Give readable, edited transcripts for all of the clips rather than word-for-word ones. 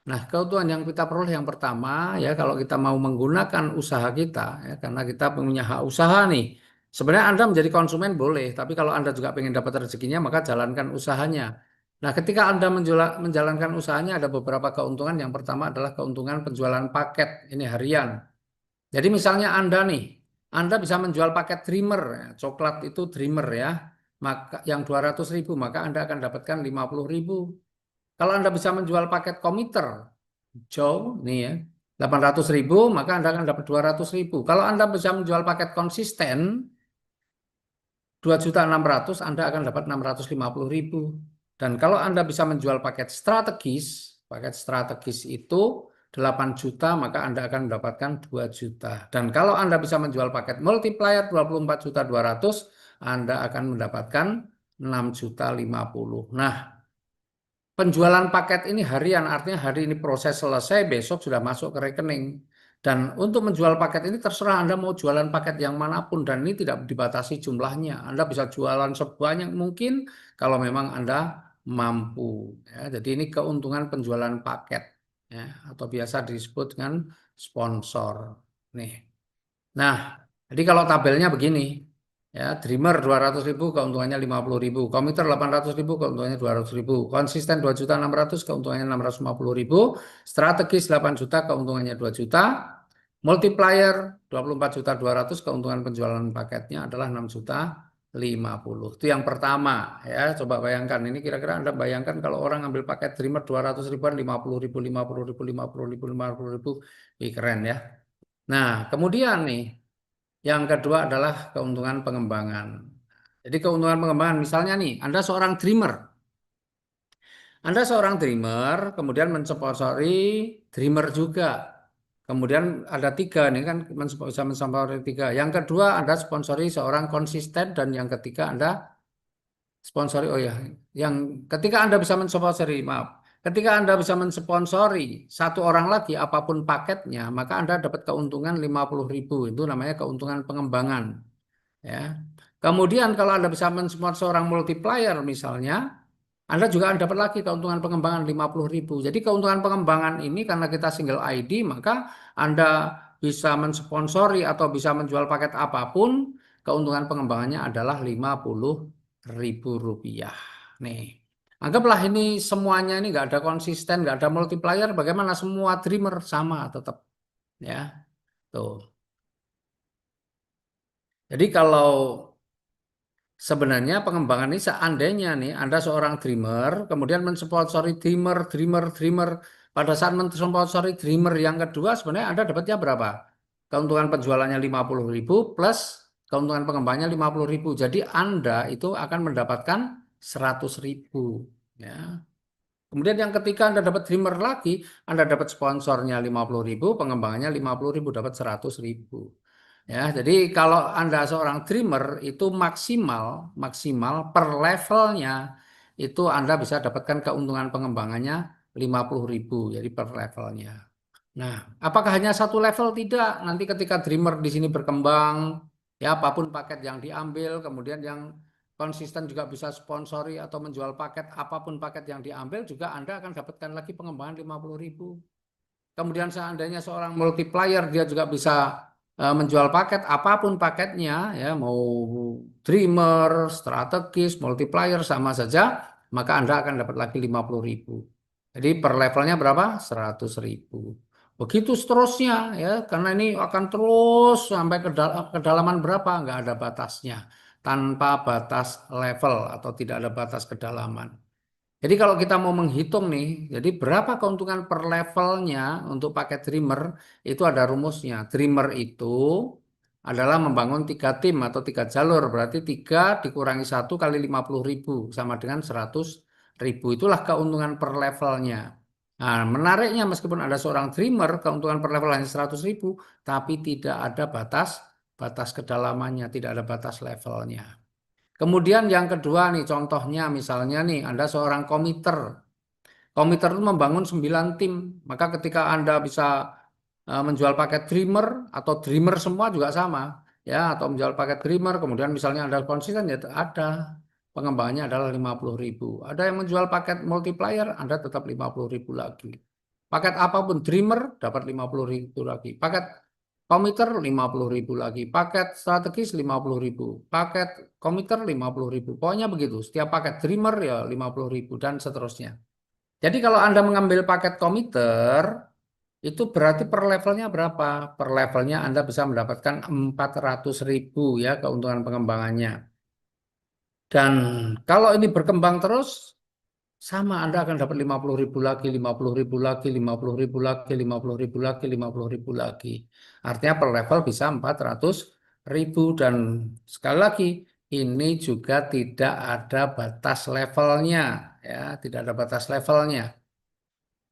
Nah, keuntungan yang kita peroleh yang pertama ya kalau kita mau menggunakan usaha kita ya karena kita punya hak usaha nih. Sebenarnya Anda menjadi konsumen boleh, tapi kalau Anda juga pengen dapat rezekinya maka jalankan usahanya. Nah, ketika Anda menjalankan usahanya ada beberapa keuntungan. Yang pertama adalah keuntungan penjualan paket ini harian. Jadi misalnya Anda nih, Anda bisa menjual paket dreamer, ya, coklat itu dreamer ya, maka yang 200.000 maka Anda akan dapatkan 50.000. Kalau Anda bisa menjual paket komiter, Joe, nih ya, 800.000, maka Anda akan dapat 200.000. Kalau Anda bisa menjual paket konsisten, 2.600.000, Anda akan dapat 650.000. Dan kalau Anda bisa menjual paket strategis itu 8 juta, maka Anda akan mendapatkan 2 juta. Dan kalau Anda bisa menjual paket multiplier 24.200.000, Anda akan mendapatkan 6.050.000. Nah, penjualan paket ini harian, artinya hari ini proses selesai, besok sudah masuk ke rekening. Dan untuk menjual paket ini terserah Anda mau jualan paket yang manapun dan ini tidak dibatasi jumlahnya. Anda bisa jualan sebanyak mungkin kalau memang Anda mampu. Ya, jadi ini keuntungan penjualan paket ya, atau biasa disebut dengan sponsor. Nih. Nah, jadi kalau tabelnya begini, ya, Dreamer 200.000 keuntungannya 50.000, Komputer 800.000 keuntungannya 200.000, Konsisten 2.600.000 keuntungannya 650.000, Strategis 8 juta keuntungannya 2 juta, Multiplier 24.200.000 keuntungan penjualan paketnya adalah 6.050.000. Itu yang pertama ya. Coba bayangkan ini kira-kira Anda bayangkan kalau orang ambil paket Dreamer 200 ribuan 50.000 50.000 50.000 50.000, ih, keren ya. Nah, kemudian nih yang kedua adalah keuntungan pengembangan. Jadi keuntungan pengembangan misalnya nih, Anda seorang dreamer, kemudian mensponsori dreamer juga. Kemudian ada tiga nih kan bisa mensponsori tiga. Yang kedua Anda sponsori seorang konsisten dan yang ketiga Anda sponsori, oh ya, yang ketika Anda bisa mensponsori, maaf, ketika Anda bisa mensponsori satu orang lagi apapun paketnya, maka Anda dapat keuntungan 50.000. Itu namanya keuntungan pengembangan. Ya. Kemudian kalau Anda bisa mensponsori seorang multiplier misalnya, Anda juga akan dapat lagi keuntungan pengembangan 50.000. Jadi keuntungan pengembangan ini karena kita single ID, maka Anda bisa mensponsori atau bisa menjual paket apapun, keuntungan pengembangannya adalah 50.000 rupiah. Nih, anggaplah ini semuanya ini nggak ada konsisten, nggak ada multiplier, bagaimana semua dreamer sama tetap, ya. Tuh. Jadi kalau sebenarnya pengembangan ini seandainya nih Anda seorang dreamer, kemudian mensponsori dreamer. Pada saat mensponsori dreamer yang kedua, sebenarnya Anda dapatnya berapa? Keuntungan penjualannya 50.000 plus keuntungan pengembangannya 50.000. Jadi Anda itu akan mendapatkan 100.000. Ya. Kemudian yang ketika Anda dapat dreamer lagi, Anda dapat sponsornya 50.000, pengembangannya 50.000, dapat 100.000. Ya, jadi kalau Anda seorang dreamer itu maksimal maksimal per levelnya itu Anda bisa dapatkan keuntungan pengembangannya 50.000 jadi per levelnya. Nah, apakah hanya satu level? Tidak. Nanti ketika dreamer di sini berkembang, ya apapun paket yang diambil, kemudian yang konsisten juga bisa sponsori atau menjual paket, apapun paket yang diambil juga Anda akan dapatkan lagi pengembangan 50.000. Kemudian seandainya seorang multiplier dia juga bisa menjual paket apapun paketnya ya mau dreamer, strategis, multiplier sama saja maka Anda akan dapat lagi 50.000. Jadi per levelnya berapa? 100.000. Begitu seterusnya ya karena ini akan terus sampai kedalaman berapa nggak ada batasnya tanpa batas level atau tidak ada batas kedalaman. Jadi kalau kita mau menghitung nih, jadi berapa keuntungan per levelnya untuk paket Dreamer, itu ada rumusnya. Dreamer itu adalah membangun tiga tim atau tiga jalur, berarti tiga dikurangi satu kali 50.000 sama dengan 100.000. Itulah keuntungan per levelnya. Nah, menariknya meskipun ada seorang Dreamer, keuntungan per level hanya 100.000, tapi tidak ada batas batas kedalamannya, tidak ada batas levelnya. Kemudian yang kedua nih contohnya misalnya nih Anda seorang komiter. Komiter itu membangun 9 tim. Maka ketika Anda bisa menjual paket Dreamer atau Dreamer semua juga sama. Ya, atau menjual paket Dreamer, kemudian misalnya Anda konsisten ya ada. Pengembangannya adalah 50.000. Ada yang menjual paket multiplier, Anda tetap 50.000 lagi. Paket apapun, Dreamer dapat 50.000 lagi. Paket komputer 50.000 lagi. Paket strategis 50.000. Paket komputer 50.000. Pokoknya begitu. Setiap paket Dreamer ya 50.000 dan seterusnya. Jadi kalau Anda mengambil paket komputer, itu berarti per levelnya berapa? Per levelnya Anda bisa mendapatkan 400.000 ya keuntungan pengembangannya. Dan kalau ini berkembang terus, sama Anda akan dapat 50.000 lagi, 50.000 lagi, 50.000 lagi, 50.000 lagi, 50.000 lagi. Artinya per level bisa 400.000. Dan sekali lagi, ini juga tidak ada batas levelnya. Ya, tidak ada batas levelnya.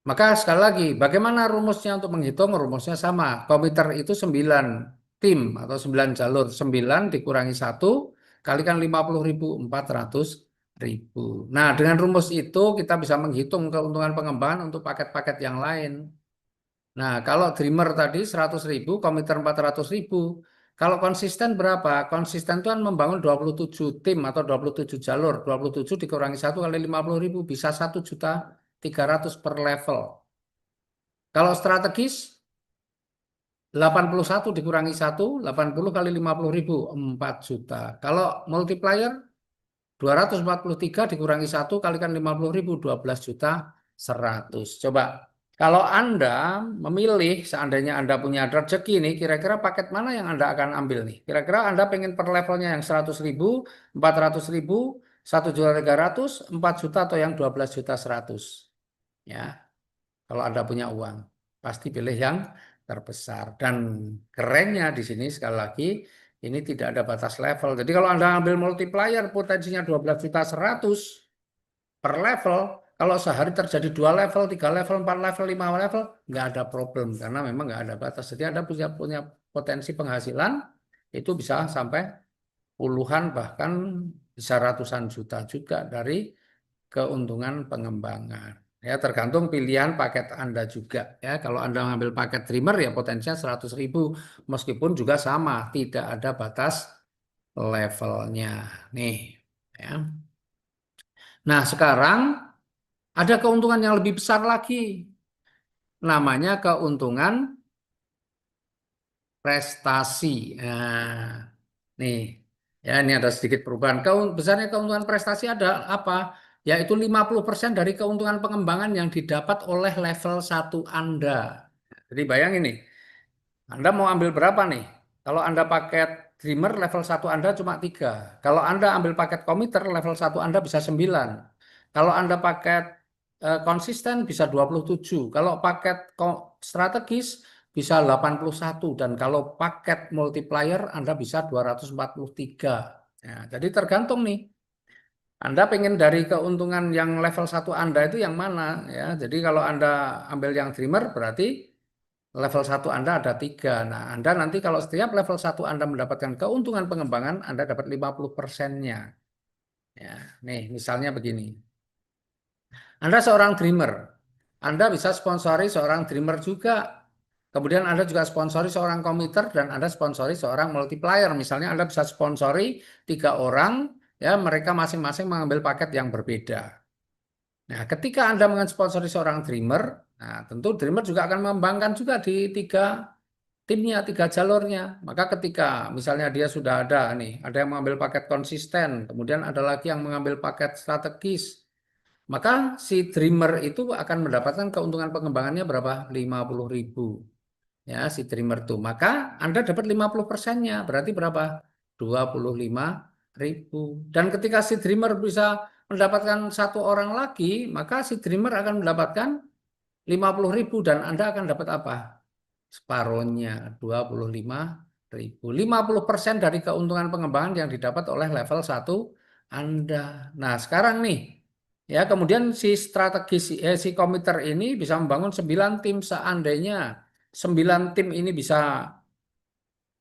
Maka sekali lagi, bagaimana rumusnya untuk menghitung? Rumusnya sama. Komputer itu 9 tim atau 9 jalur. 9 dikurangi 1, kalikan 50.000, 400.000. Nah, dengan rumus itu kita bisa menghitung keuntungan pengembangan untuk paket-paket yang lain. Nah, kalau Dreamer tadi 100.000, komputer 400.000. Kalau konsisten berapa? Konsisten itu kan membangun 27 tim atau 27 jalur. 27 dikurangi 1 kali 50.000, bisa 1.300.000 per level. Kalau strategis 81 dikurangi 1, 80 kali 50.000, 4 juta. Kalau multiplier 243 dikurangi 1 kalikan 50.000, 12 juta 100. Coba, kalau Anda memilih, seandainya Anda punya rezeki nih, kira-kira paket mana yang Anda akan ambil nih? Kira-kira Anda pengen per levelnya yang 100.000, 400.000, 1.300.000, 4 juta atau yang 12 juta 100? Ya. Kalau Anda punya uang, pasti pilih yang terbesar. Dan kerennya di sini sekali lagi, ini tidak ada batas level. Jadi kalau Anda ambil multiplier potensinya 12 juta 100 per level, kalau sehari terjadi 2 level, 3 level, 4 level, 5 level, nggak ada problem karena memang nggak ada batas. Jadi Anda punya potensi penghasilan itu bisa sampai puluhan bahkan bisa ratusan juta juga dari keuntungan pengembangan. Ya, tergantung pilihan paket Anda juga. Ya, kalau Anda mengambil paket Dreamer ya potensinya 100.000. Meskipun juga sama, tidak ada batas levelnya. Nih, ya. Nah, sekarang ada keuntungan yang lebih besar lagi. Namanya keuntungan prestasi. Nah, nih, ya ini ada sedikit perubahan. Besarnya keuntungan prestasi ada apa? Yaitu 50% dari keuntungan pengembangan yang didapat oleh level 1 Anda. Jadi bayangin nih, Anda mau ambil berapa nih? Kalau Anda paket Dreamer level 1 Anda cuma 3. Kalau Anda ambil paket komputer level 1 Anda bisa 9. Kalau Anda paket konsisten bisa 27. Kalau paket strategis bisa 81. Dan kalau paket multiplier Anda bisa 243. Ya, jadi tergantung nih. Anda pengen dari keuntungan yang level 1 Anda itu yang mana ya. Jadi kalau Anda ambil yang Dreamer berarti level 1 Anda ada 3. Nah, Anda nanti kalau setiap level 1 Anda mendapatkan keuntungan pengembangan, Anda dapat 50%-nya. Ya, nih misalnya begini. Anda seorang dreamer. Anda bisa sponsori seorang dreamer juga. Kemudian Anda juga sponsori seorang komputer dan Anda sponsori seorang multiplier. Misalnya Anda bisa sponsori 3 orang, ya mereka masing-masing mengambil paket yang berbeda. Nah, ketika Anda mensponsori seorang dreamer, nah tentu dreamer juga akan mengembangkan juga di 3 timnya, 3 jalurnya. Maka ketika misalnya dia sudah ada nih, ada yang mengambil paket konsisten, kemudian ada lagi yang mengambil paket strategis, maka si dreamer itu akan mendapatkan keuntungan pengembangannya berapa? 50.000. Ya, si dreamer tuh. Maka Anda dapat 50%-nya, berarti berapa? 25.000. Dan ketika si dreamer bisa mendapatkan 1 orang lagi, maka si dreamer akan mendapatkan 50.000 dan Anda akan dapat apa? Separohnya 25.000. 50% dari keuntungan pengembangan yang didapat oleh level 1 Anda. Nah, sekarang nih, ya kemudian si strategi si komputer ini bisa membangun 9 tim. Seandainya 9 tim ini bisa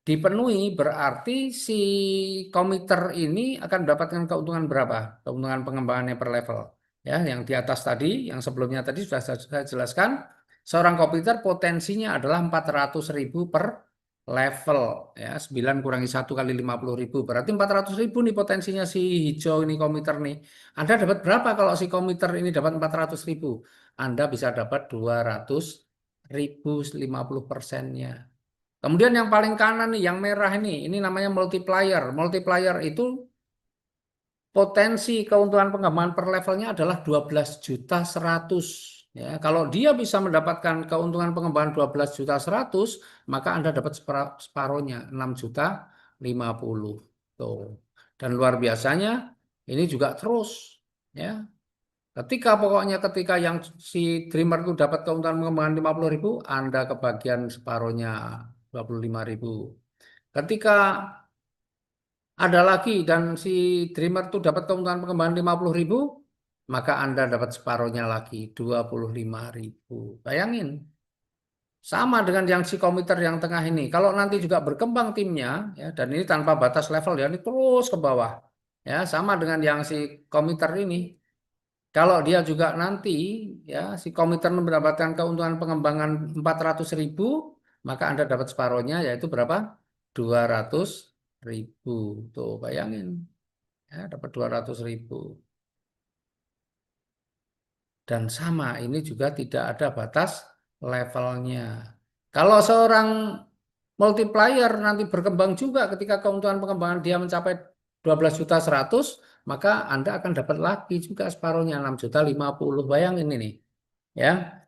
dipenuhi, berarti si komputer ini akan mendapatkan keuntungan berapa? Keuntungan pengembangannya per level. Ya, yang di atas tadi, yang sebelumnya tadi sudah saya jelaskan, seorang komputer potensinya adalah 400.000 per level. Ya, 9 kurangi 1 kali 50.000, berarti 400.000 nih potensinya si hijau ini komputer nih. Anda dapat berapa kalau si komputer ini dapat 400.000? Anda bisa dapat 200.000 50%-nya. Kemudian yang paling kanan nih, yang merah ini namanya multiplier. Multiplier itu potensi keuntungan pengembangan per levelnya adalah 12.100.000. Ya, kalau dia bisa mendapatkan keuntungan pengembangan 12.100.000, maka Anda dapat separuhnya 6.050. Tuh. Dan luar biasanya ini juga terus, ya. Ketika yang si dreamer itu dapat keuntungan pengembangan 50.000, Anda kebagian separuhnya 25.000. Ketika ada lagi dan si dreamer itu dapat keuntungan pengembangan 50.000, maka Anda dapat separuhnya lagi 25.000. Bayangin, sama dengan yang si komputer yang tengah ini. Kalau nanti juga berkembang timnya, ya, dan ini tanpa batas level ya, ini terus ke bawah. Ya, sama dengan yang si komputer ini. Kalau dia juga nanti, ya, si komputer mendapatkan keuntungan pengembangan 400.000, maka Anda dapat separuhnya, yaitu berapa? 200.000. Tuh, bayangin. Ya, dapat 200.000. Dan sama, ini juga tidak ada batas levelnya. Kalau seorang multiplier nanti berkembang juga ketika keuntungan pengembangan dia mencapai 12.100.000, maka Anda akan dapat lagi juga separuhnya 6.050. Bayangin ini. Ya,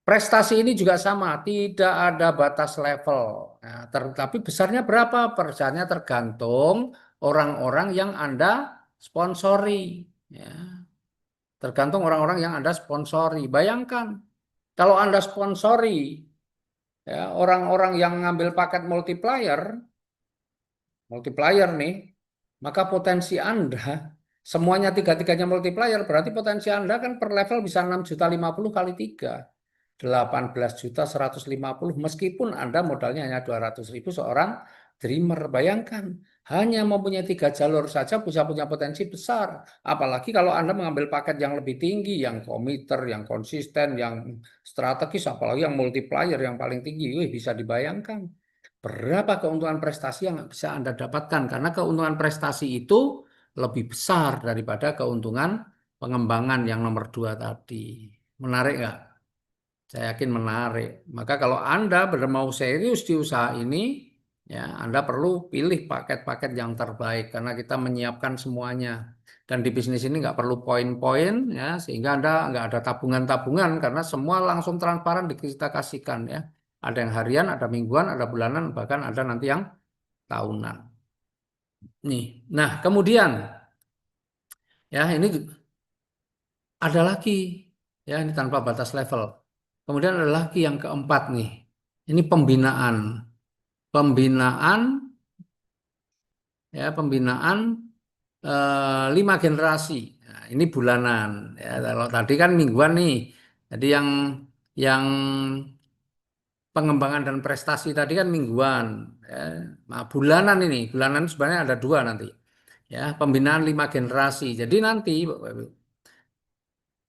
prestasi ini juga sama, tidak ada batas level. Nah, tapi besarnya berapa? Besarnya tergantung orang-orang yang Anda sponsori. Ya, tergantung orang-orang yang Anda sponsori. Bayangkan, kalau Anda sponsori ya, orang-orang yang ngambil paket multiplier nih, maka potensi Anda semuanya tiga-tiganya multiplier, berarti potensi Anda kan per level bisa 6.050 kali 3. 18.150 meskipun Anda modalnya hanya 200.000 seorang dreamer. Bayangkan, hanya mempunyai 3 jalur saja bisa punya potensi besar. Apalagi kalau Anda mengambil paket yang lebih tinggi, yang komiter, yang konsisten, yang strategis, apalagi yang multiplier yang paling tinggi. Wih, bisa dibayangkan berapa keuntungan prestasi yang bisa Anda dapatkan. Karena keuntungan prestasi itu lebih besar daripada keuntungan pengembangan yang nomor 2 tadi. Menarik nggak? Saya yakin menarik. Maka kalau Anda benar mau serius di usaha ini, ya Anda perlu pilih paket-paket yang terbaik karena kita menyiapkan semuanya. Dan di bisnis ini nggak perlu poin-poin, ya sehingga Anda nggak ada tabungan-tabungan karena semua langsung transparan kita kasihkan ya. Ada yang harian, ada mingguan, ada bulanan, bahkan ada nanti yang tahunan. Nih, nah kemudian ya ini ada lagi ya ini tanpa batas level. Kemudian ada lagi yang keempat nih. Ini pembinaan. Pembinaan ya pembinaan 5 generasi. Nah, ini bulanan. Ya, kalau tadi kan mingguan nih. Jadi yang pengembangan dan prestasi tadi kan mingguan. Ya. Nah, bulanan sebenarnya ada 2 nanti. Ya, pembinaan 5 generasi. Jadi nanti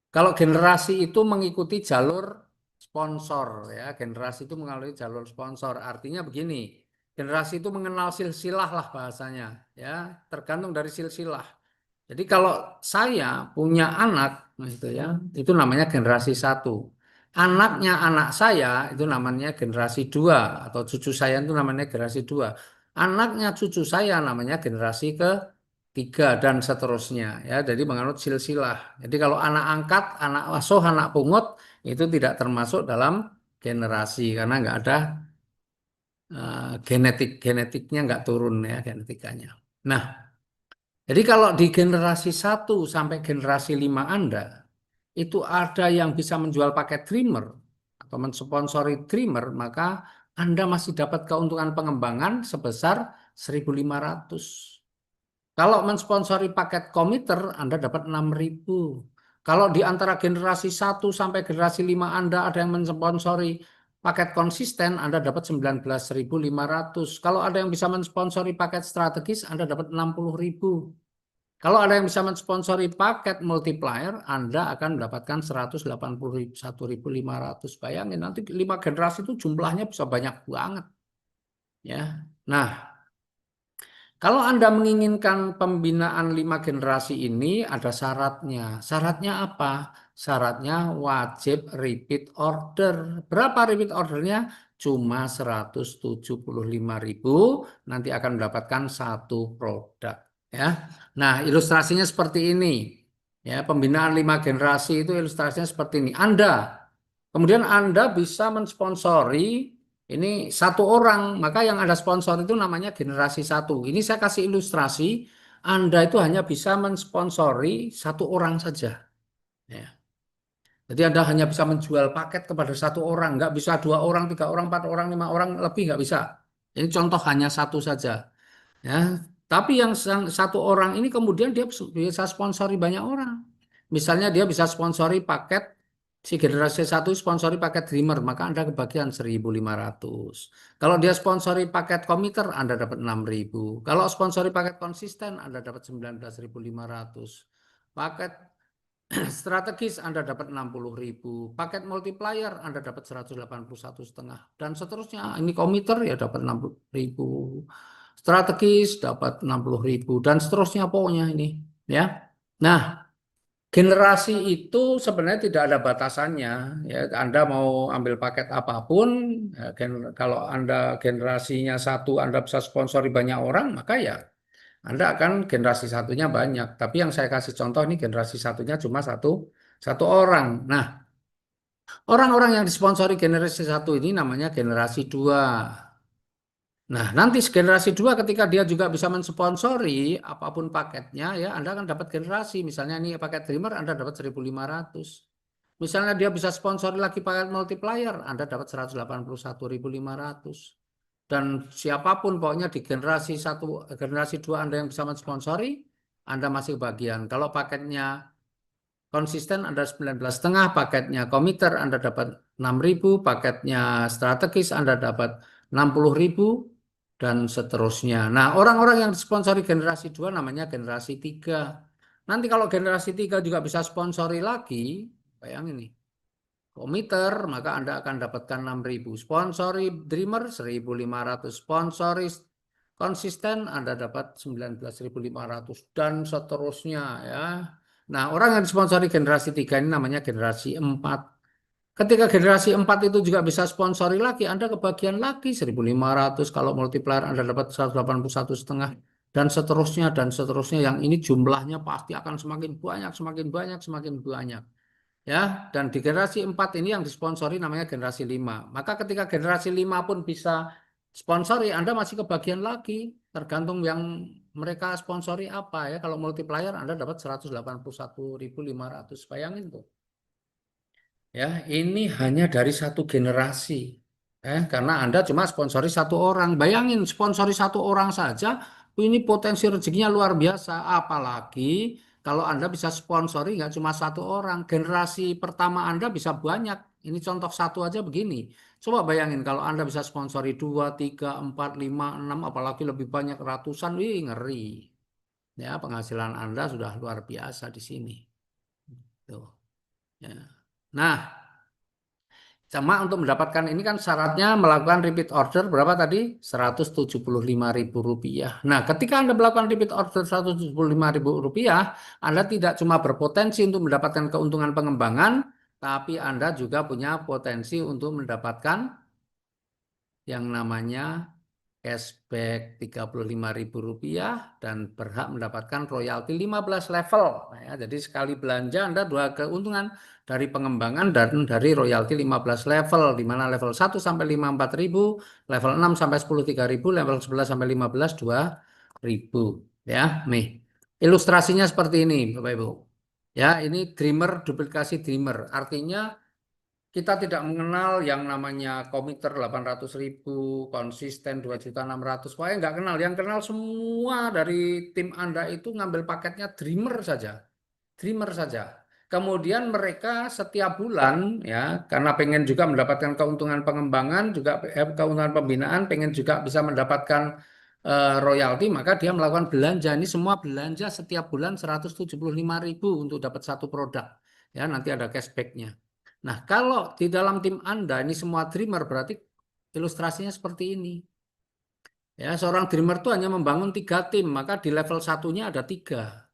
kalau generasi itu mengikuti jalur sponsor ya, generasi itu mengalami jalur sponsor. Artinya begini, generasi itu mengenal silsilah lah bahasanya, ya, tergantung dari silsilah. Jadi kalau saya punya anak, nah itu ya, itu namanya generasi 1. Anaknya anak saya itu namanya generasi 2 atau cucu saya itu namanya generasi 2. Anaknya cucu saya namanya generasi ke-3 dan seterusnya ya. Jadi menganut silsilah. Jadi kalau anak angkat, anak asuh, anak pungut itu tidak termasuk dalam generasi karena nggak ada genetiknya nggak turun ya genetikanya. Nah, jadi kalau di generasi 1 sampai generasi 5 Anda, itu ada yang bisa menjual paket Dreamer atau mensponsori Dreamer, maka Anda masih dapat keuntungan pengembangan sebesar 1.500. Kalau mensponsori paket komiter, Anda dapat 6.000. Kalau di antara generasi 1 sampai generasi 5 Anda ada yang mensponsori paket konsisten, Anda dapat 19.500. Kalau ada yang bisa mensponsori paket strategis, Anda dapat 60.000. Kalau ada yang bisa mensponsori paket multiplier, Anda akan mendapatkan 181.500. Bayangin nanti 5 generasi itu jumlahnya bisa banyak banget. Ya. Nah, Kalau Anda menginginkan pembinaan 5 generasi ini ada syaratnya. Syaratnya apa? Syaratnya wajib repeat order. Berapa repeat ordernya? Cuma 175.000. Nanti akan mendapatkan satu produk. Ya. Nah, ilustrasinya seperti ini. Ya, pembinaan 5 generasi itu ilustrasinya seperti ini. Kemudian Anda bisa mensponsori ini satu orang, maka yang Anda sponsor itu namanya generasi satu. Ini saya kasih ilustrasi, Anda itu hanya bisa mensponsori satu orang saja. Ya. Jadi Anda hanya bisa menjual paket kepada satu orang, nggak bisa 2 orang, 3 orang, 4 orang, 5 orang, lebih nggak bisa. Ini contoh hanya satu saja. Ya, tapi yang satu orang ini kemudian dia bisa sponsori banyak orang. Misalnya dia bisa sponsori paket si generasi satu sponsori paket Dreamer, maka Anda kebagian 1.500. Kalau dia sponsori paket komiter, Anda dapat 6.000. Kalau sponsori paket konsisten, Anda dapat 19.500. Paket strategis Anda dapat 60.000, paket multiplier Anda dapat 181,5 dan seterusnya. Ini komiter ya dapat 60.000, strategis dapat 60.000 dan seterusnya pokoknya ini ya. Nah, generasi itu sebenarnya tidak ada batasannya ya. Anda mau ambil paket apapun ya, kalau Anda generasinya satu Anda bisa sponsori banyak orang maka ya anda akan generasi satunya banyak, tapi yang saya kasih contoh ini generasi satunya cuma satu satu orang. Nah, orang-orang yang disponsori generasi satu ini namanya generasi dua. Nah, nanti generasi dua ketika dia juga bisa mensponsori apapun paketnya ya, Anda akan dapat generasi. Misalnya ini paket Dreamer Anda dapat 1.500. Misalnya dia bisa sponsori lagi paket multiplier, Anda dapat 181.500. Dan siapapun pokoknya di generasi satu, generasi dua Anda yang bisa mensponsori, Anda masih bagian. Kalau paketnya konsisten Anda 19,5, paketnya komiter Anda dapat 6.000, paketnya strategis Anda dapat 60.000 dan seterusnya. Nah, orang-orang yang disponsori generasi 2 namanya generasi 3. Nanti kalau generasi 3 juga bisa sponsori lagi, bayangin nih. Komiter, maka Anda akan dapatkan 6.000. Sponsori Dreamer 1.500. Sponsori konsisten Anda dapat 19.500 dan seterusnya ya. Nah, orang yang disponsori generasi 3 ini namanya generasi 4. Ketika generasi 4 itu juga bisa sponsori lagi, Anda kebagian lagi 1.500. Kalau multiplier Anda dapat 181,5 dan seterusnya dan seterusnya. Yang ini jumlahnya pasti akan semakin banyak, semakin banyak, semakin banyak. Ya, dan di generasi 4 ini yang disponsori namanya generasi 5. Maka ketika generasi 5 pun bisa sponsori, Anda masih kebagian lagi, tergantung yang mereka sponsori apa ya. Kalau multiplier Anda dapat 181.500. Bayangin tuh. Ya, ini hanya dari satu generasi. Karena Anda cuma sponsori satu orang. Bayangin, sponsori satu orang saja, ini potensi rezekinya luar biasa. Apalagi kalau Anda bisa sponsori nggak cuma satu orang. Generasi pertama Anda bisa banyak. Ini contoh satu aja begini. Coba bayangin kalau Anda bisa sponsori 2, 3, 4, 5, 6, apalagi lebih banyak ratusan, wih ngeri. Ya, penghasilan Anda sudah luar biasa di sini. Tuh. Ya. Nah, cuma untuk mendapatkan ini kan syaratnya melakukan repeat order berapa tadi? 175.000 rupiah. Nah, ketika Anda melakukan repeat order 175.000 rupiah, Anda tidak cuma berpotensi untuk mendapatkan keuntungan pengembangan, tapi Anda juga punya potensi untuk mendapatkan yang namanya cashback 35.000 rupiah dan berhak mendapatkan royalti 15 level. Nah, ya, jadi sekali belanja Anda dua keuntungan dari pengembangan dan dari royalti 15 level, di mana level 1 sampai 5 4.000, level 6 sampai 10 3.000, level 11 sampai 15 2.000. Ya, nih. Ilustrasinya seperti ini, Bapak Ibu. Ya, ini Dreamer duplikasi Dreamer. Artinya kita tidak mengenal yang namanya komiter 800.000, konsisten 2.600.000. Pokoknya nggak kenal. Yang kenal semua dari tim Anda itu ngambil paketnya Dreamer saja. Dreamer saja. Kemudian mereka setiap bulan ya, karena pengen juga mendapatkan keuntungan pengembangan, juga keuntungan pembinaan, pengen juga bisa mendapatkan royalti, maka dia melakukan belanja. Ini semua belanja setiap bulan 175.000 untuk dapat satu produk. Ya, nanti ada cashbacknya. Nah, kalau di dalam tim Anda ini semua dreamer berarti ilustrasinya seperti ini. Ya, seorang dreamer itu hanya membangun 3 tim, maka di level satunya ada 3.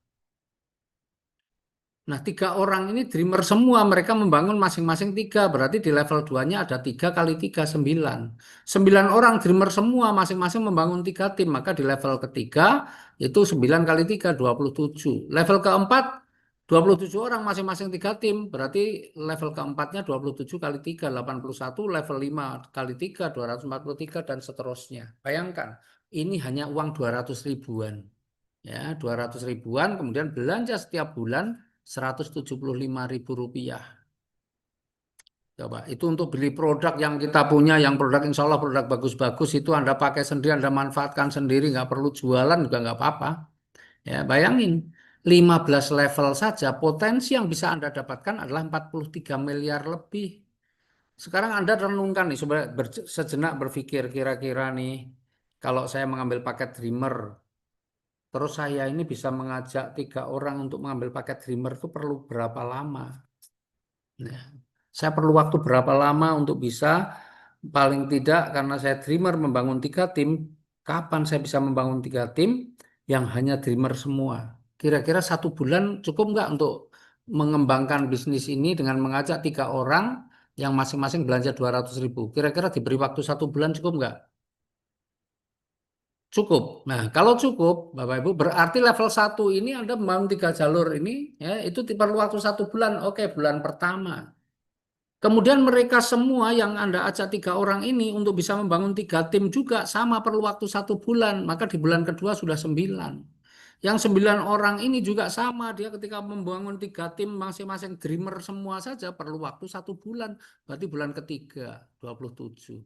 Nah, 3 orang ini dreamer semua, mereka membangun masing-masing 3. Berarti di level 2-nya ada 3 kali 3, 9. 9 orang dreamer semua, masing-masing membangun 3 tim. Maka di level ketiga, itu 9 kali 3, 27. Level keempat, 27 orang masing-masing 3 tim. Berarti level keempatnya 27 kali 3, 81. Level 5 kali 3, 243, dan seterusnya. Bayangkan, ini hanya uang 200 ribuan. Ya, 200 ribuan, kemudian belanja setiap bulan 175 ribu rupiah. Coba, itu untuk beli produk yang kita punya, yang produk insya Allah produk bagus-bagus itu Anda pakai sendiri, Anda manfaatkan sendiri, nggak perlu jualan juga nggak apa-apa. Ya, bayangin, 15 level saja potensi yang bisa Anda dapatkan adalah 43 miliar lebih. Sekarang Anda renungkan nih, coba sejenak berpikir kira-kira nih, kalau saya mengambil paket Dreamer, terus saya ini bisa mengajak 3 orang untuk mengambil paket Dreamer itu perlu berapa lama? Nah, saya perlu waktu berapa lama untuk bisa paling tidak karena saya dreamer membangun 3 tim, kapan saya bisa membangun 3 tim yang hanya dreamer semua? Kira-kira 1 bulan cukup nggak untuk mengembangkan bisnis ini dengan mengajak 3 orang yang masing-masing belanja 200 ribu? Kira-kira diberi waktu 1 bulan cukup nggak? Cukup. Nah, kalau cukup, Bapak Ibu, berarti level 1 ini Anda membangun 3 jalur ini, ya, itu perlu waktu 1 bulan. Oke, bulan pertama. Kemudian mereka semua yang Anda ajak 3 orang ini untuk bisa membangun 3 tim juga sama perlu waktu 1 bulan. Maka di bulan kedua sudah 9. Yang 9 orang ini juga sama. Dia ketika membangun 3 tim masing-masing dreamer semua saja perlu waktu 1 bulan. Berarti bulan ketiga 27.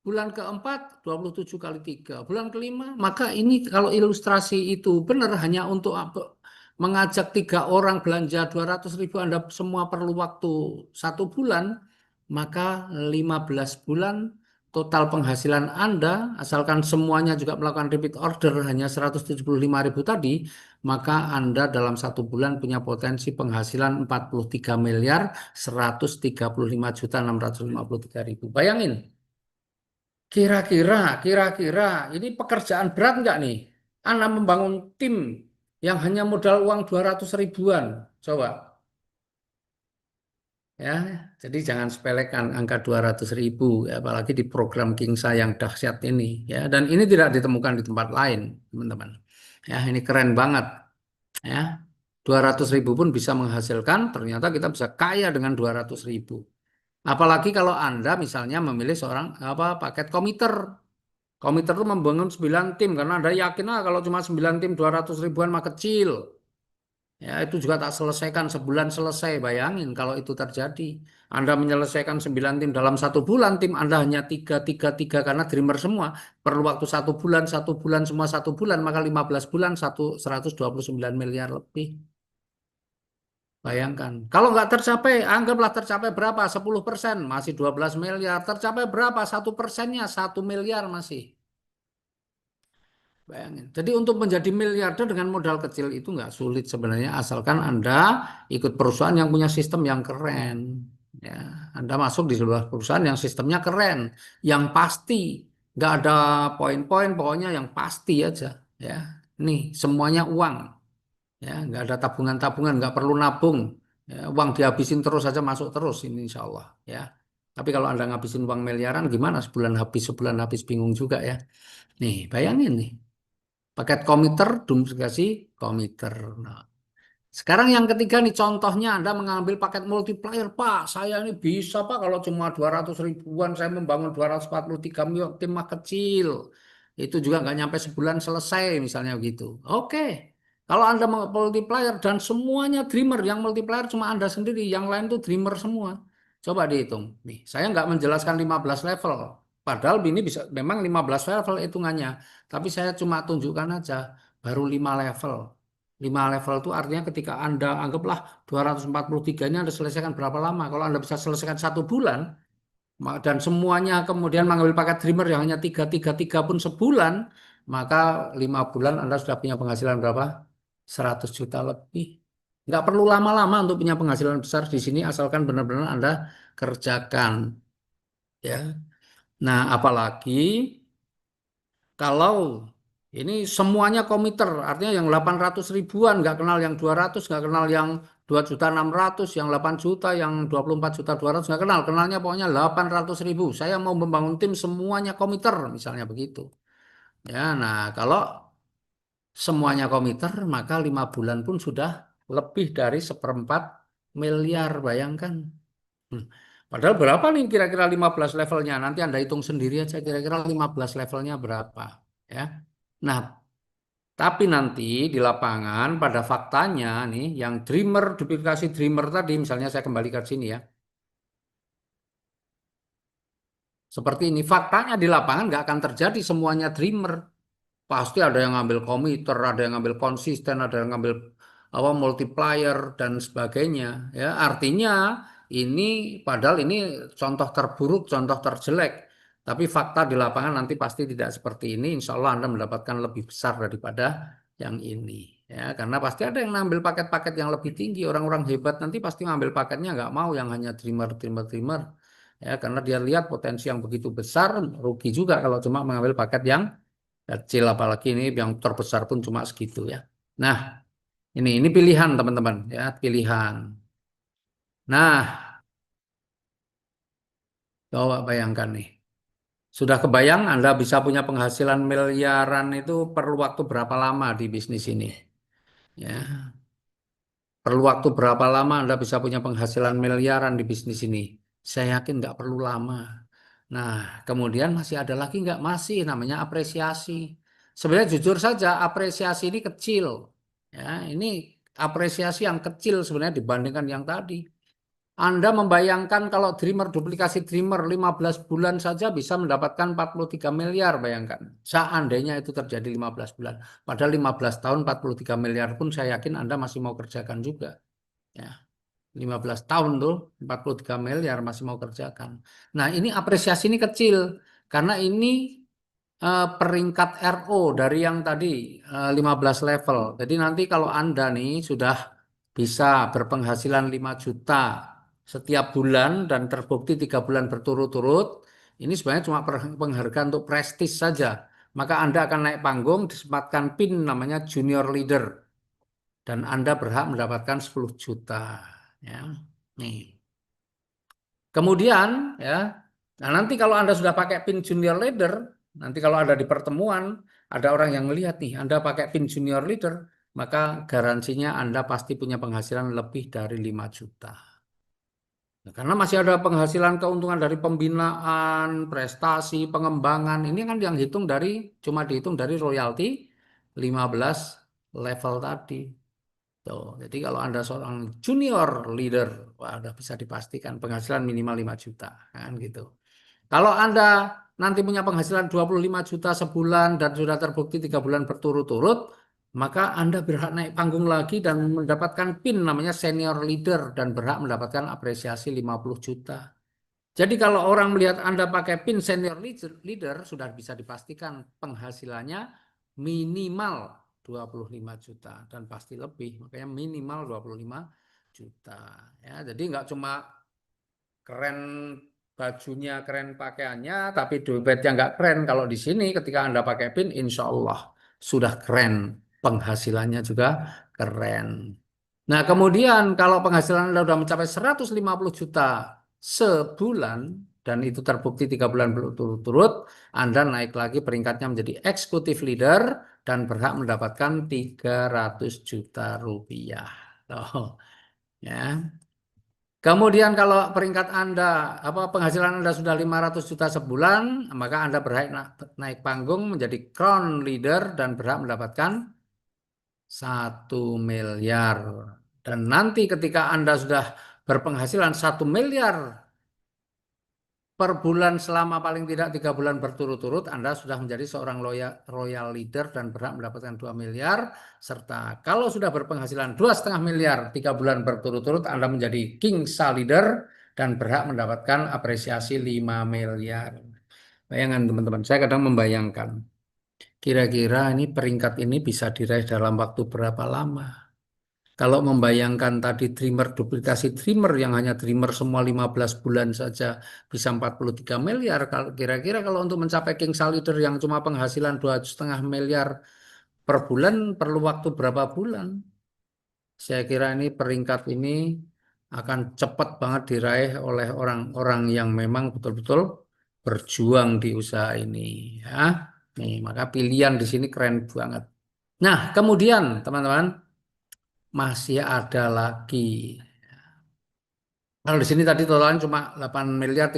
Bulan keempat 27 kali 3. Bulan kelima, maka ini kalau ilustrasi itu benar hanya untuk apa? Mengajak 3 orang belanja 200 ribu Anda semua perlu waktu 1 bulan, maka 15 bulan total penghasilan Anda, asalkan semuanya juga melakukan repeat order hanya 175 ribu tadi, maka Anda dalam 1 bulan punya potensi penghasilan 43 miliar 135 juta 653 ribu. Bayangin. Kira-kira, ini pekerjaan berat nggak nih? Anda membangun tim yang hanya modal uang 200 ribuan. Coba, ya. Jadi jangan sepelekan angka 200 ribu, ya, apalagi di program Kingsa yang dahsyat ini. Ya, dan ini tidak ditemukan di tempat lain, teman-teman. Ya, ini keren banget. Ya, 200 ribu pun bisa menghasilkan, ternyata kita bisa kaya dengan 200 ribu. Apalagi kalau Anda misalnya memilih seorang apa paket komiter. Komiter itu membangun 9 tim karena Anda yakin kalau cuma 9 tim 200 ribuan mah kecil. Ya, itu juga tak selesaikan sebulan selesai. Bayangin kalau itu terjadi. Anda menyelesaikan 9 tim dalam 1 bulan, tim Anda hanya 3 karena dreamer semua. Perlu waktu 1 bulan, 1 bulan, semua 1 bulan, maka 15 bulan, 129 miliar lebih. Bayangkan. Kalau nggak tercapai, anggaplah tercapai berapa? 10%, masih 12 miliar. Tercapai berapa? 1%-nya, 1 miliar masih. Bayangin. Jadi untuk menjadi miliarder dengan modal kecil itu nggak sulit sebenarnya asalkan Anda ikut perusahaan yang punya sistem yang keren. Ya, Anda masuk di sebuah perusahaan yang sistemnya keren, yang pasti, nggak ada poin-poin, pokoknya yang pasti aja. Ya, nih semuanya uang. Ya, nggak ada tabungan-tabungan, nggak perlu nabung. Ya, uang dihabisin terus saja masuk terus ini insya Allah. Ya. Tapi kalau Anda ngabisin uang miliaran gimana sebulan habis bingung juga ya. Nih, bayangin nih. Paket komiter, duplikasi komiter. Nah, sekarang yang ketiga nih contohnya Anda mengambil paket multiplier. Pak, saya ini bisa Pak kalau cuma 200 ribuan saya membangun 243 miliar tim mah kecil. Itu juga nggak nyampe sebulan selesai misalnya gitu. Oke. Kalau Anda multiplier dan semuanya dreamer, yang multiplier cuma Anda sendiri, yang lain tuh dreamer semua. Coba dihitung. Nih, saya nggak menjelaskan 15 level. Padahal ini bisa memang 15 level hitungannya. Tapi saya cuma tunjukkan aja baru 5 level. 5 level itu artinya ketika Anda anggaplah 243 ini Anda selesaikan berapa lama? Kalau Anda bisa selesaikan 1 bulan, dan semuanya kemudian mengambil paket Dreamer yang hanya 333 pun sebulan, maka 5 bulan Anda sudah punya penghasilan berapa? 100 juta lebih. Nggak perlu lama-lama untuk punya penghasilan besar di sini, asalkan benar-benar Anda kerjakan. Ya. Nah, apalagi Kalau ini semuanya komiter, artinya yang 800 ribuan, nggak kenal yang 200, nggak kenal yang 2.600.000, yang 8 juta, yang 24.200.000, nggak kenal. Kenalnya pokoknya 800 ribu. Saya mau membangun tim semuanya komiter, misalnya begitu. Ya, nah kalau semuanya komiter, maka 5 bulan pun sudah lebih dari 1/4 miliar, bayangkan. Hmm. Padahal berapa nih kira-kira 15 levelnya? Nanti Anda hitung sendiri aja kira-kira 15 levelnya berapa. Ya. Nah, tapi nanti di lapangan pada faktanya nih yang dreamer, duplikasi dreamer tadi, misalnya saya kembali ke sini ya. Seperti ini, faktanya di lapangan nggak akan terjadi semuanya dreamer. Pasti ada yang ngambil komiter, ada yang ngambil konsisten, ada yang ngambil apa multiplier dan sebagainya. Ya, artinya ini padahal ini contoh terburuk, contoh terjelek. Tapi fakta di lapangan nanti pasti tidak seperti ini. Insya Allah Anda mendapatkan lebih besar daripada yang ini. Ya, karena pasti ada yang ngambil paket-paket yang lebih tinggi. Orang-orang hebat nanti pasti ngambil paketnya nggak mau yang hanya dreamer, dreamer, dreamer. Ya, karena dia lihat potensi yang begitu besar, rugi juga kalau cuma mengambil paket yang kecil, apalagi ini yang terbesar pun cuma segitu ya. Nah, ini pilihan teman-teman ya, pilihan. Nah, coba bayangkan nih. Sudah kebayang Anda bisa punya penghasilan miliaran itu perlu waktu berapa lama di bisnis ini? Ya, perlu waktu berapa lama Anda bisa punya penghasilan miliaran di bisnis ini? Saya yakin nggak perlu lama. Nah, kemudian masih ada lagi nggak? Masih namanya apresiasi. Sebenarnya jujur saja apresiasi ini kecil. Ya, ini apresiasi yang kecil sebenarnya dibandingkan yang tadi. Anda membayangkan kalau Dreamer duplikasi Dreamer 15 bulan saja bisa mendapatkan 43 miliar, bayangkan. Seandainya itu terjadi 15 bulan. Padahal 15 tahun 43 miliar pun saya yakin Anda masih mau kerjakan juga. Ya. 15 tahun tuh 43 miliar masih mau kerjakan. Nah, ini apresiasi ini kecil karena ini peringkat RO dari yang tadi 15 level. Jadi nanti kalau Anda nih sudah bisa berpenghasilan 5 juta setiap bulan dan terbukti 3 bulan berturut-turut, ini sebenarnya cuma penghargaan untuk prestis saja. Maka Anda akan naik panggung, disematkan PIN namanya junior leader dan Anda berhak mendapatkan 10 juta. Ya. Nih. Kemudian ya, nah nanti kalau Anda sudah pakai PIN junior leader, nanti kalau ada di pertemuan, ada orang yang melihat nih, Anda pakai PIN junior leader, maka garansinya Anda pasti punya penghasilan lebih dari 5 juta. Nah, karena masih ada penghasilan keuntungan dari pembinaan, prestasi, pengembangan. Ini kan yang hitung dari cuma dihitung dari royalti 15 level tadi. Tuh, jadi kalau Anda seorang junior leader, wah, udah bisa dipastikan penghasilan minimal 5 juta, kan gitu. Kalau Anda nanti punya penghasilan 25 juta sebulan dan sudah terbukti 3 bulan berturut-turut, maka Anda berhak naik panggung lagi dan mendapatkan PIN namanya senior leader dan berhak mendapatkan apresiasi 50 juta. Jadi kalau orang melihat Anda pakai PIN senior leader, sudah bisa dipastikan penghasilannya minimal 25 juta dan pasti lebih. Makanya minimal 25 juta. Ya, jadi nggak cuma keren bajunya, keren pakaiannya, tapi dompetnya nggak keren. Kalau di sini ketika Anda pakai PIN, insya Allah sudah keren. Penghasilannya juga keren. Nah, kemudian kalau penghasilan Anda sudah mencapai 150 juta sebulan, dan itu terbukti 3 bulan berturut-turut, Anda naik lagi peringkatnya menjadi eksekutif leader dan berhak mendapatkan 300 juta rupiah. Tuh, ya. Kemudian kalau peringkat Anda, apa penghasilan Anda sudah 500 juta sebulan, maka Anda berhak naik panggung menjadi crown leader dan berhak mendapatkan 1 miliar. Dan nanti ketika Anda sudah berpenghasilan 1 miliar per bulan selama paling tidak 3 bulan berturut-turut, Anda sudah menjadi seorang royal leader dan berhak mendapatkan 2 miliar. Serta kalau sudah berpenghasilan 2,5 miliar 3 bulan berturut-turut, Anda menjadi king leader dan berhak mendapatkan apresiasi 5 miliar. Bayangkan teman-teman, saya kadang membayangkan, kira-kira ini peringkat ini bisa diraih dalam waktu berapa lama? Kalau membayangkan tadi dreamer, duplikasi dreamer yang hanya dreamer semua 15 bulan saja bisa 43 miliar. Kalau kira-kira kalau untuk mencapai King Leader yang cuma penghasilan 2,5 miliar per bulan perlu waktu berapa bulan? Saya kira ini peringkat ini akan cepat banget diraih oleh orang-orang yang memang betul-betul berjuang di usaha ini, ya. Nih, maka pilihan di sini keren banget. Nah, kemudian teman-teman masih ada lagi. Kalau di sini tadi totalnya cuma 8,360 miliar,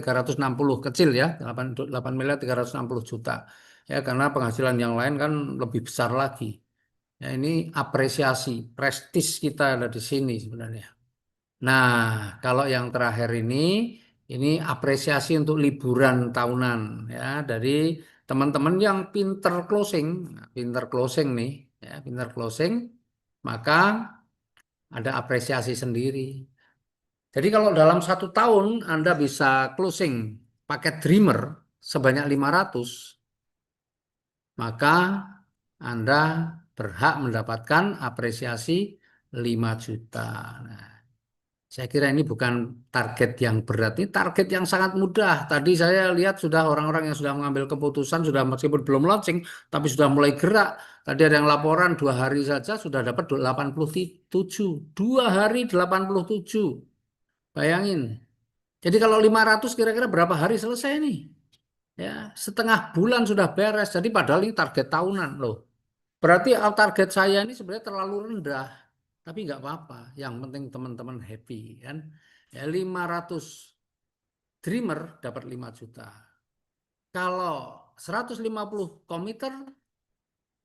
kecil ya, 8,360 miliar. Ya, karena penghasilan yang lain kan lebih besar lagi. Ya, ini apresiasi, prestis kita ada di sini sebenarnya. Nah, kalau yang terakhir ini apresiasi untuk liburan tahunan ya dari teman-teman yang pinter closing. Nah, pinter closing nih, ya, pinter closing, maka ada apresiasi sendiri. Jadi kalau dalam 1 tahun Anda bisa closing paket Dreamer sebanyak 500, maka Anda berhak mendapatkan apresiasi 5 juta. Nah, saya kira ini bukan target yang berat, ini target yang sangat mudah. Tadi saya lihat sudah orang-orang yang sudah mengambil keputusan, sudah meskipun belum launching, tapi sudah mulai gerak. Tadi ada yang laporan 2 hari saja sudah dapat 87. 2 hari 87. Bayangin. Jadi kalau 500 kira-kira berapa hari selesai nih? Ya, setengah bulan sudah beres. Jadi padahal ini target tahunan loh. Berarti target saya ini sebenarnya terlalu rendah. Tapi nggak apa-apa. Yang penting teman-teman happy kan. Ya 500 dreamer dapat 5 juta. Kalau 150 komiter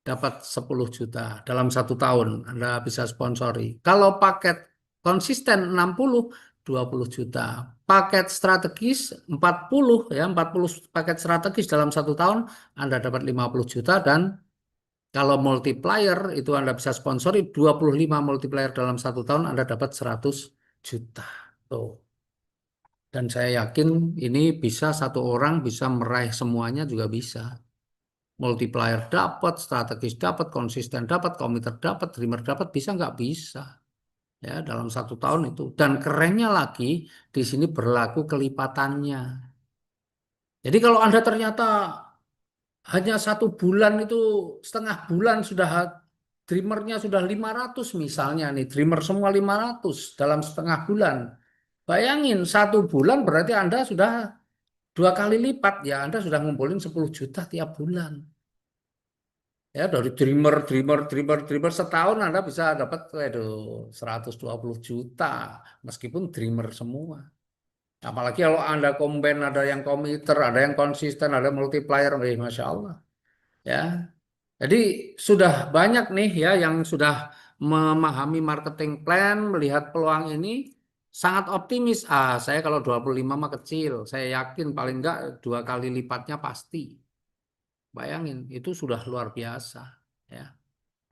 dapat 10 juta dalam 1 tahun. Anda bisa sponsori. Kalau paket konsisten 60, 20 juta. Paket strategis 40 ya, 40 paket strategis dalam 1 tahun Anda dapat 50 juta dan kalau multiplier itu Anda bisa sponsori 25 multiplier dalam 1 tahun Anda dapat 100 juta. Tuh. Dan saya yakin ini bisa satu orang bisa meraih semuanya juga bisa. Multiplier dapat, strategis dapat, konsisten dapat, komiter dapat, dreamer dapat, bisa nggak bisa ya dalam 1 tahun itu. Dan kerennya lagi di sini berlaku kelipatannya. Jadi kalau Anda ternyata hanya 1 bulan itu setengah bulan sudah dreamernya sudah 500 misalnya nih, dreamer semua 500 dalam setengah bulan. Bayangin 1 bulan berarti Anda sudah 2 kali lipat ya, Anda sudah ngumpulin 10 juta tiap bulan. Ya, dari dreamer, dreamer, dreamer, dreamer setahun Anda bisa dapat, waduh, 120 juta meskipun dreamer semua. Apalagi kalau Anda combine ada yang komiter, ada yang konsisten, ada multiplier, Masya Allah. Ya, jadi sudah banyak nih ya yang sudah memahami marketing plan, melihat peluang ini sangat optimis. Saya kalau 25 mah kecil, saya yakin paling enggak 2 kali lipatnya pasti. Bayangin, itu sudah luar biasa. Ya.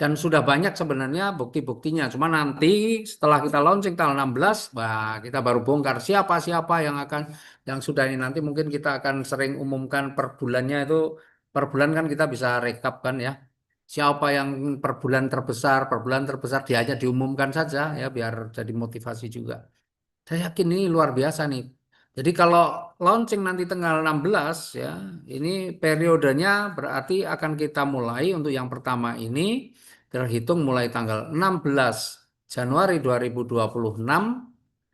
Dan sudah banyak sebenarnya bukti-buktinya. Cuma nanti setelah kita launching tanggal 16, bah, kita baru bongkar siapa-siapa yang akan, yang sudah ini nanti mungkin kita akan sering umumkan per bulannya itu, per bulan kan kita bisa rekap kan ya. Siapa yang per bulan terbesar dia aja diumumkan saja ya biar jadi motivasi juga. Saya yakin ini luar biasa nih. Jadi kalau launching nanti tanggal 16 ya, ini periodenya berarti akan kita mulai untuk yang pertama ini terhitung mulai tanggal 16 Januari 2026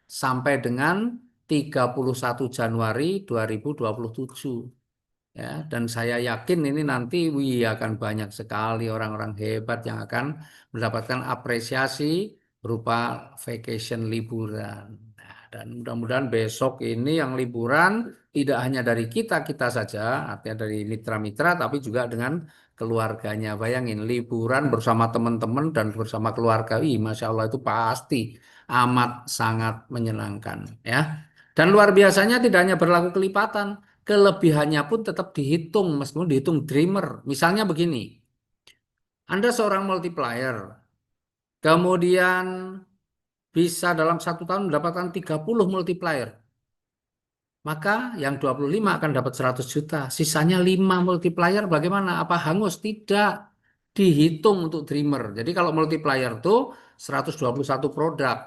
sampai dengan 31 Januari 2027. Ya, dan saya yakin ini nanti akan banyak sekali orang-orang hebat yang akan mendapatkan apresiasi berupa vacation liburan. Nah, dan mudah-mudahan besok ini yang liburan tidak hanya dari kita-kita saja, artinya dari mitra-mitra, tapi juga dengan keluarganya. Bayangin, liburan bersama teman-teman dan bersama keluarga. Masya Allah itu pasti amat sangat menyenangkan. Ya. Dan luar biasanya tidak hanya berlaku kelipatan, kelebihannya pun tetap dihitung meskipun dihitung dreamer. Misalnya begini, Anda seorang multiplier, kemudian bisa dalam 1 tahun mendapatkan 30 multiplier. Maka yang 25 akan dapat 100 juta. Sisanya 5 multiplier bagaimana? Apa hangus? Tidak. Dihitung untuk dreamer. Jadi kalau multiplier tuh 121 produk.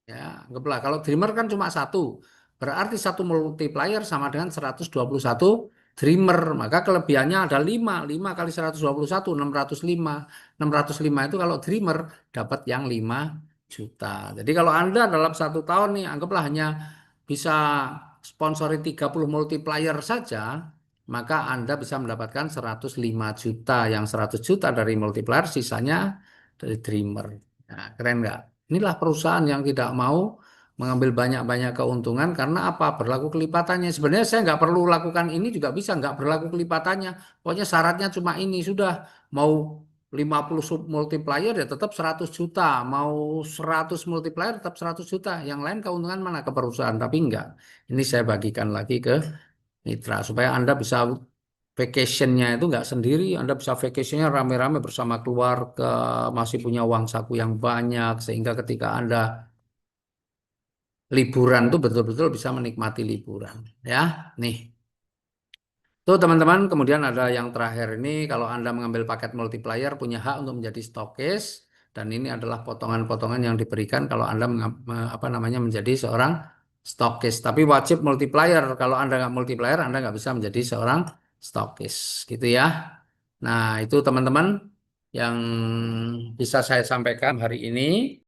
Ya, anggaplah kalau Dreamer kan cuma satu. Berarti satu multiplier sama dengan 121 Dreamer. Maka kelebihannya ada 5. 5 kali 121, 605. 605 itu kalau Dreamer dapat yang 5 juta. Jadi kalau Anda dalam satu tahun nih, anggaplah hanya bisa sponsori 30 multiplier saja, maka Anda bisa mendapatkan 105 juta. Yang 100 juta dari multiplier, sisanya dari Dreamer. Nah, keren nggak? Inilah perusahaan yang tidak mau mengambil banyak-banyak keuntungan karena apa? Berlaku kelipatannya. Sebenarnya saya nggak perlu lakukan ini juga bisa, nggak berlaku kelipatannya. Pokoknya syaratnya cuma ini, sudah mau 50 sub multiplier ya tetap 100 juta. Mau 100 multiplier tetap 100 juta. Yang lain keuntungan mana ke perusahaan? Tapi enggak. Ini saya bagikan lagi ke mitra supaya Anda bisa vacationnya itu nggak sendiri. Anda bisa vacationnya rame-rame bersama keluarga, masih punya uang saku yang banyak sehingga ketika Anda liburan tuh betul-betul bisa menikmati liburan. Ya, nih. Tuh teman-teman, kemudian ada yang terakhir ini, kalau Anda mengambil paket multiplier punya hak untuk menjadi stokis dan ini adalah potongan-potongan yang diberikan kalau Anda apa namanya menjadi seorang stokis. Tapi wajib multiplier. Kalau Anda nggak multiplier, Anda nggak bisa menjadi seorang stokis, gitu ya. Nah, itu teman-teman yang bisa saya sampaikan hari ini.